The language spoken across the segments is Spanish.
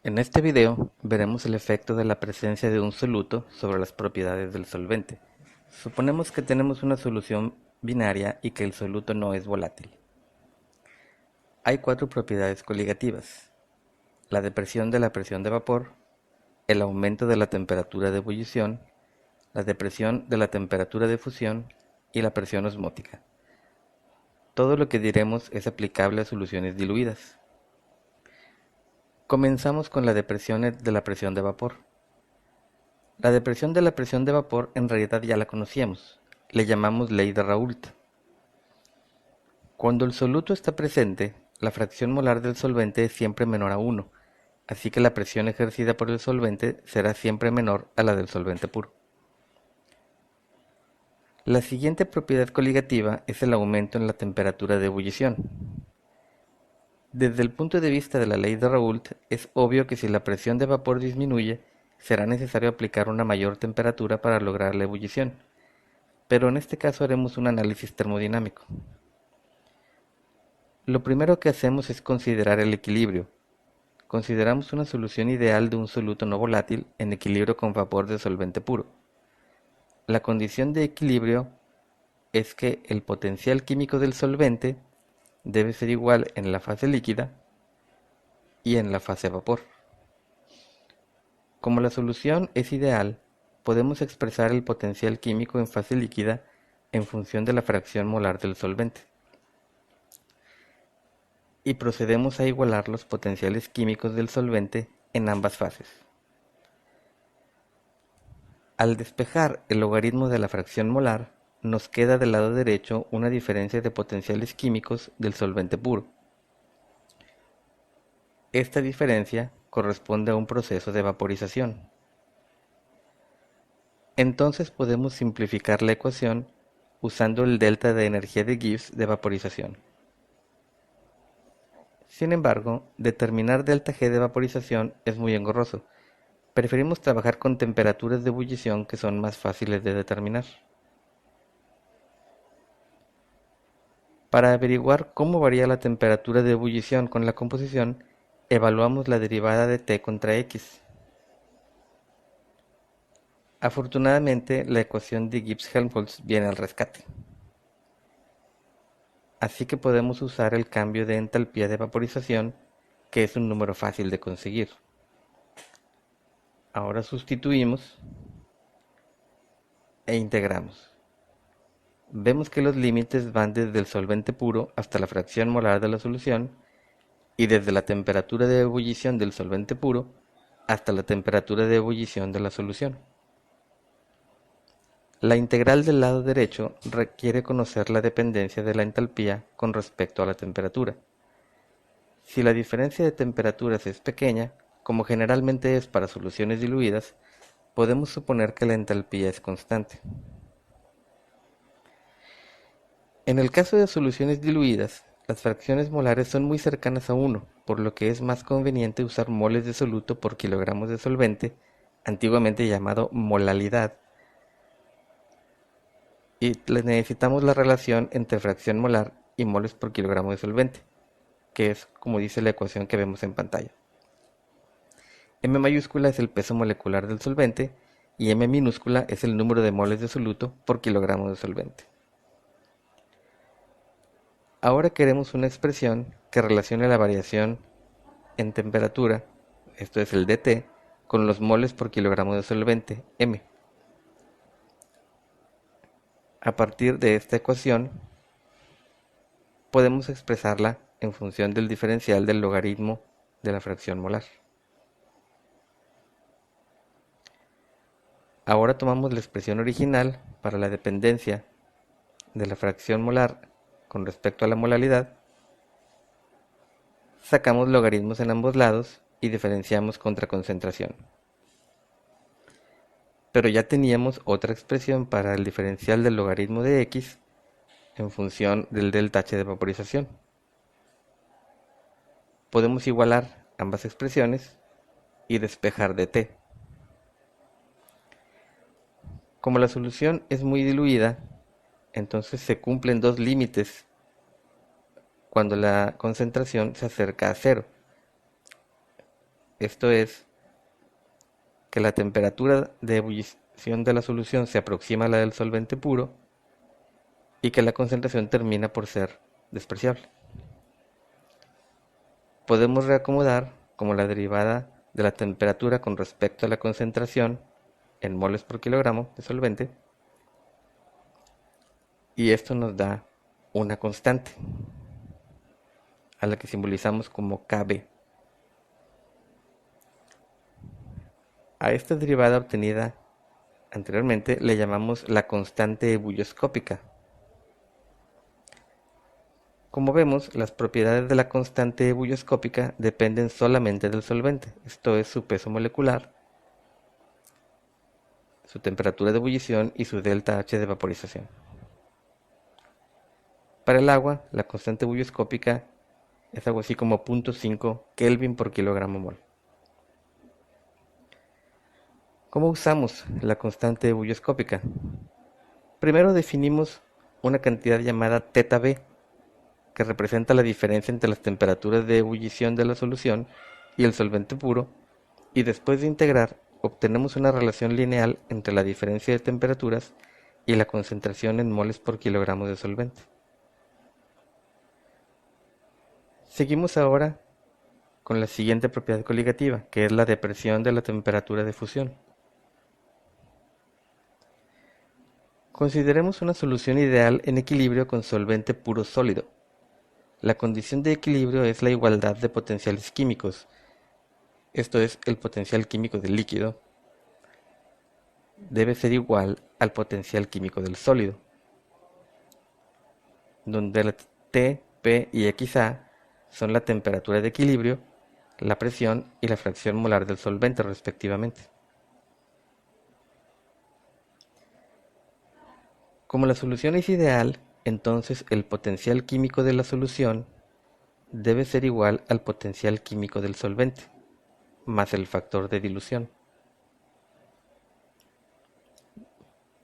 En este video veremos el efecto de la presencia de un soluto sobre las propiedades del solvente. Suponemos que tenemos una solución binaria y que el soluto no es volátil. Hay cuatro propiedades coligativas: la depresión de la presión de vapor, el aumento de la temperatura de ebullición, la depresión de la temperatura de fusión y la presión osmótica. Todo lo que diremos es aplicable a soluciones diluidas. Comenzamos con la depresión de la presión de vapor. La depresión de la presión de vapor en realidad ya la conocíamos, le llamamos ley de Raoult. Cuando el soluto está presente, la fracción molar del solvente es siempre menor a 1, así que la presión ejercida por el solvente será siempre menor a la del solvente puro. La siguiente propiedad coligativa es el aumento en la temperatura de ebullición. Desde el punto de vista de la ley de Raoult, es obvio que si la presión de vapor disminuye, será necesario aplicar una mayor temperatura para lograr la ebullición, pero en este caso haremos un análisis termodinámico. Lo primero que hacemos es considerar el equilibrio. Consideramos una solución ideal de un soluto no volátil en equilibrio con vapor de solvente puro. La condición de equilibrio es que el potencial químico del solvente debe ser igual en la fase líquida y en la fase vapor. Como la solución es ideal, podemos expresar el potencial químico en fase líquida en función de la fracción molar del solvente. Y procedemos a igualar los potenciales químicos del solvente en ambas fases. Al despejar el logaritmo de la fracción molar, nos queda del lado derecho una diferencia de potenciales químicos del solvente puro. Esta diferencia corresponde a un proceso de vaporización. Entonces podemos simplificar la ecuación usando el delta de energía de Gibbs de vaporización. Sin embargo, determinar delta G de vaporización es muy engorroso. Preferimos trabajar con temperaturas de ebullición que son más fáciles de determinar. Para averiguar cómo varía la temperatura de ebullición con la composición, evaluamos la derivada de T contra X. Afortunadamente, la ecuación de Gibbs-Helmholtz viene al rescate. Así que podemos usar el cambio de entalpía de vaporización, que es un número fácil de conseguir. Ahora sustituimos e integramos. Vemos que los límites van desde el solvente puro hasta la fracción molar de la solución y desde la temperatura de ebullición del solvente puro hasta la temperatura de ebullición de la solución. La integral del lado derecho requiere conocer la dependencia de la entalpía con respecto a la temperatura. Si la diferencia de temperaturas es pequeña, como generalmente es para soluciones diluidas, podemos suponer que la entalpía es constante. En el caso de soluciones diluidas, las fracciones molares son muy cercanas a 1, por lo que es más conveniente usar moles de soluto por kilogramos de solvente, antiguamente llamado molalidad, y necesitamos la relación entre fracción molar y moles por kilogramo de solvente, que es como dice la ecuación que vemos en pantalla. M mayúscula es el peso molecular del solvente y M minúscula es el número de moles de soluto por kilogramo de solvente. Ahora queremos una expresión que relacione la variación en temperatura, esto es el dT, con los moles por kilogramo de solvente, M. A partir de esta ecuación, podemos expresarla en función del diferencial del logaritmo de la fracción molar. Ahora tomamos la expresión original para la dependencia de la fracción molar con respecto a la molalidad, sacamos logaritmos en ambos lados y diferenciamos contra concentración. Pero ya teníamos otra expresión para el diferencial del logaritmo de x en función del delta H de vaporización. Podemos igualar ambas expresiones y despejar de t. Como la solución es muy diluida, entonces se cumplen dos límites cuando la concentración se acerca a cero. Esto es, que la temperatura de ebullición de la solución se aproxima a la del solvente puro y que la concentración termina por ser despreciable. Podemos reacomodar como la derivada de la temperatura con respecto a la concentración en moles por kilogramo de solvente, y esto nos da una constante a la que simbolizamos como Kb. A esta derivada obtenida anteriormente le llamamos la constante ebulloscópica. Como vemos, las propiedades de la constante ebulloscópica dependen solamente del solvente, esto es su peso molecular, su temperatura de ebullición y su delta H de vaporización. Para el agua, la constante ebulloscópica es algo así como 0.5 Kelvin por kilogramo mol. ¿Cómo usamos la constante ebulloscópica? Primero definimos una cantidad llamada θB, que representa la diferencia entre las temperaturas de ebullición de la solución y el solvente puro, y después de integrar obtenemos una relación lineal entre la diferencia de temperaturas y la concentración en moles por kilogramo de solvente. Seguimos ahora con la siguiente propiedad coligativa, que es la depresión de la temperatura de fusión. Consideremos una solución ideal en equilibrio con solvente puro sólido. La condición de equilibrio es la igualdad de potenciales químicos, esto es, el potencial químico del líquido debe ser igual al potencial químico del sólido, donde la T, P y XA son la temperatura de equilibrio, la presión y la fracción molar del solvente respectivamente. Como la solución es ideal, entonces el potencial químico de la solución debe ser igual al potencial químico del solvente, más el factor de dilución.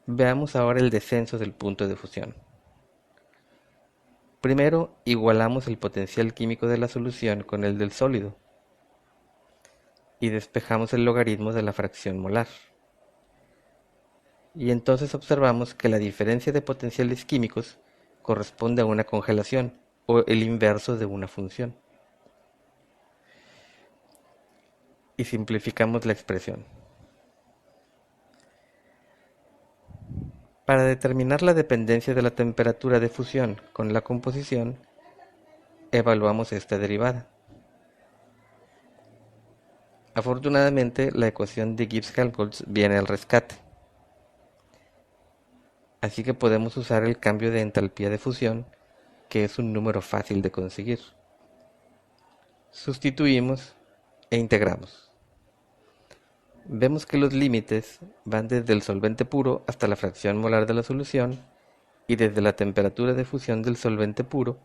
Veamos ahora el descenso del punto de fusión. Primero, igualamos el potencial químico de la solución con el del sólido y despejamos el logaritmo de la fracción molar. Y entonces observamos que la diferencia de potenciales químicos corresponde a una congelación, o el inverso de una función. Y simplificamos la expresión. Para determinar la dependencia de la temperatura de fusión con la composición, evaluamos esta derivada. Afortunadamente, la ecuación de Gibbs-Helmholtz viene al rescate. Así que podemos usar el cambio de entalpía de fusión, que es un número fácil de conseguir. Sustituimos e integramos. Vemos que los límites van desde el solvente puro hasta la fracción molar de la solución y desde la temperatura de fusión del solvente puro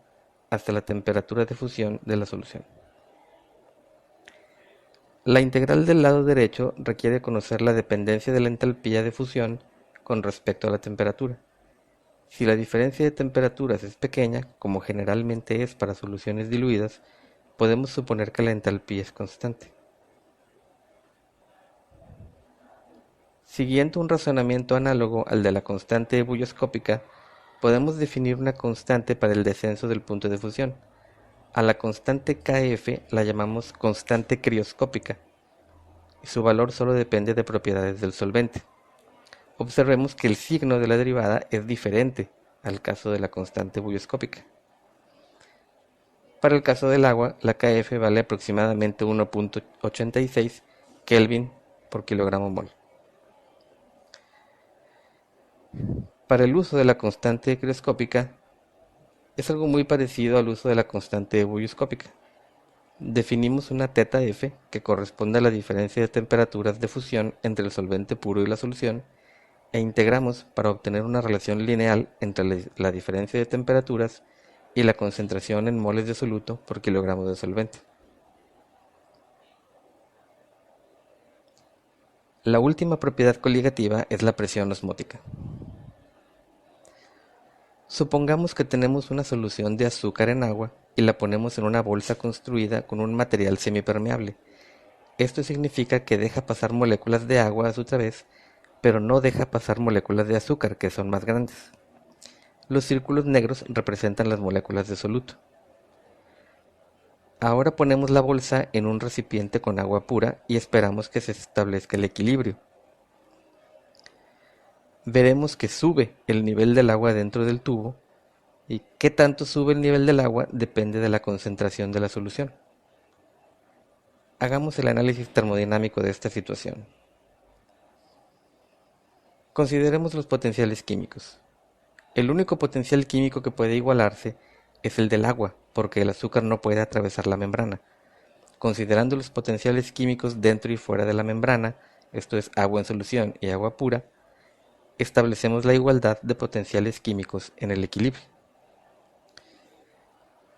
hasta la temperatura de fusión de la solución. La integral del lado derecho requiere conocer la dependencia de la entalpía de fusión con respecto a la temperatura. Si la diferencia de temperaturas es pequeña, como generalmente es para soluciones diluidas, podemos suponer que la entalpía es constante. Siguiendo un razonamiento análogo al de la constante ebulloscópica, podemos definir una constante para el descenso del punto de fusión. A la constante Kf la llamamos constante crioscópica, y su valor solo depende de propiedades del solvente. Observemos que el signo de la derivada es diferente al caso de la constante ebulloscópica. Para el caso del agua, la Kf vale aproximadamente 1.86 Kelvin por kilogramo mol. Para el uso de la constante crioscópica, es algo muy parecido al uso de la constante ebulloscópica. Definimos una θF que corresponde a la diferencia de temperaturas de fusión entre el solvente puro y la solución, e integramos para obtener una relación lineal entre la diferencia de temperaturas y la concentración en moles de soluto por kilogramo de solvente. La última propiedad coligativa es la presión osmótica. Supongamos que tenemos una solución de azúcar en agua y la ponemos en una bolsa construida con un material semipermeable Esto significa que deja pasar moléculas de agua a su través, pero no deja pasar moléculas de azúcar, que son más grandes. Los círculos negros representan las moléculas de soluto. Ahora ponemos la bolsa en un recipiente con agua pura y esperamos que se establezca el equilibrio. Veremos que sube el nivel del agua dentro del tubo, y qué tanto sube el nivel del agua depende de la concentración de la solución. Hagamos el análisis termodinámico de esta situación. Consideremos los potenciales químicos. El único potencial químico que puede igualarse es el del agua, porque el azúcar no puede atravesar la membrana. Considerando los potenciales químicos dentro y fuera de la membrana, esto es agua en solución y agua pura, establecemos la igualdad de potenciales químicos en el equilibrio.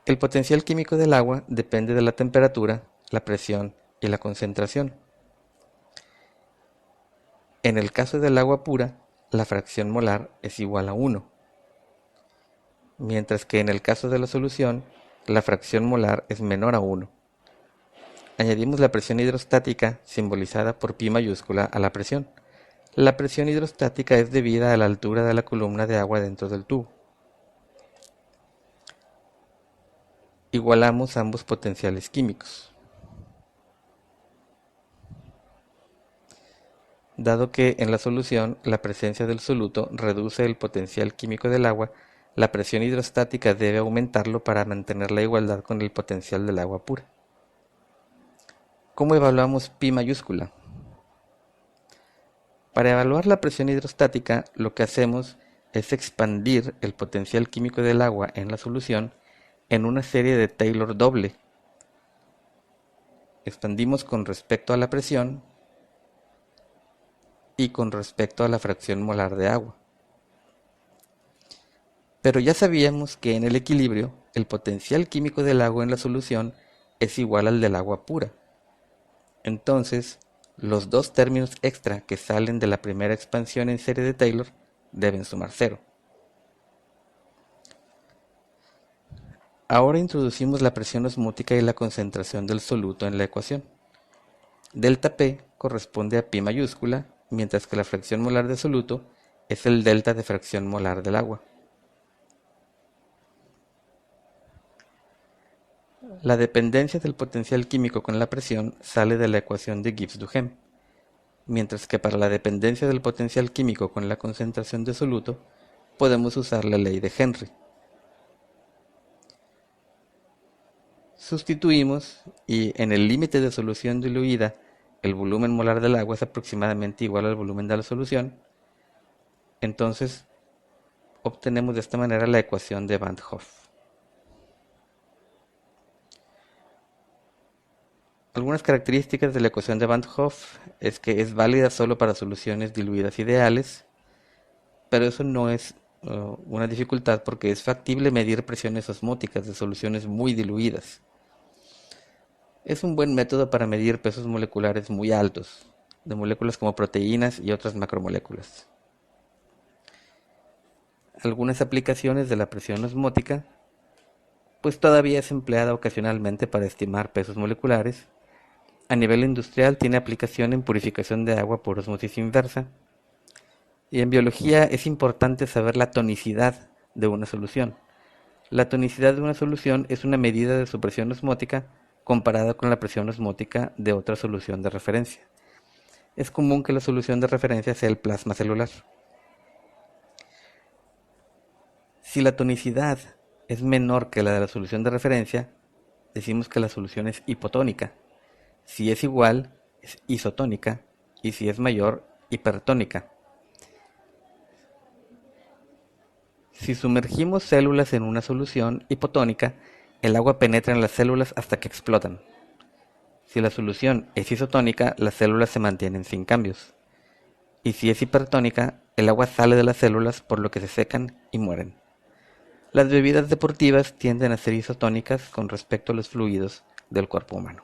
El potencial químico del agua depende de la temperatura, la presión y la concentración. En el caso del agua pura, la fracción molar es igual a 1, mientras que en el caso de la solución, la fracción molar es menor a 1. Añadimos la presión hidrostática, simbolizada por pi mayúscula, a la presión. La presión hidrostática es debida a la altura de la columna de agua dentro del tubo. Igualamos ambos potenciales químicos. Dado que en la solución la presencia del soluto reduce el potencial químico del agua, la presión hidrostática debe aumentarlo para mantener la igualdad con el potencial del agua pura. ¿Cómo evaluamos pi mayúscula? Para evaluar la presión hidrostática, lo que hacemos es expandir el potencial químico del agua en la solución en una serie de Taylor doble. Expandimos con respecto a la presión y con respecto a la fracción molar de agua. Pero ya sabíamos que en el equilibrio, el potencial químico del agua en la solución es igual al del agua pura. Entonces, los dos términos extra que salen de la primera expansión en serie de Taylor deben sumar 0. Ahora introducimos la presión osmótica y la concentración del soluto en la ecuación. Delta P corresponde a pi mayúscula, mientras que la fracción molar de soluto es el delta de fracción molar del agua. La dependencia del potencial químico con la presión sale de la ecuación de Gibbs-Duhem, mientras que para la dependencia del potencial químico con la concentración de soluto podemos usar la ley de Henry. Sustituimos y en el límite de solución diluida el volumen molar del agua es aproximadamente igual al volumen de la solución. Entonces obtenemos de esta manera la ecuación de Van't Hoff. Algunas características de la ecuación de Van't Hoff es que es válida solo para soluciones diluidas ideales, pero eso no es una dificultad porque es factible medir presiones osmóticas de soluciones muy diluidas. Es un buen método para medir pesos moleculares muy altos, de moléculas como proteínas y otras macromoléculas. Algunas aplicaciones de la presión osmótica, pues todavía es empleada ocasionalmente para estimar pesos moleculares. A nivel industrial tiene aplicación en purificación de agua por osmosis inversa. Y en biología es importante saber la tonicidad de una solución. La tonicidad de una solución es una medida de su presión osmótica comparada con la presión osmótica de otra solución de referencia. Es común que la solución de referencia sea el plasma celular. Si la tonicidad es menor que la de la solución de referencia, decimos que la solución es hipotónica. Si es igual, es isotónica, y si es mayor, hipertónica. Si sumergimos células en una solución hipotónica, el agua penetra en las células hasta que explotan. Si la solución es isotónica, las células se mantienen sin cambios. Y si es hipertónica, el agua sale de las células por lo que se secan y mueren. Las bebidas deportivas tienden a ser isotónicas con respecto a los fluidos del cuerpo humano.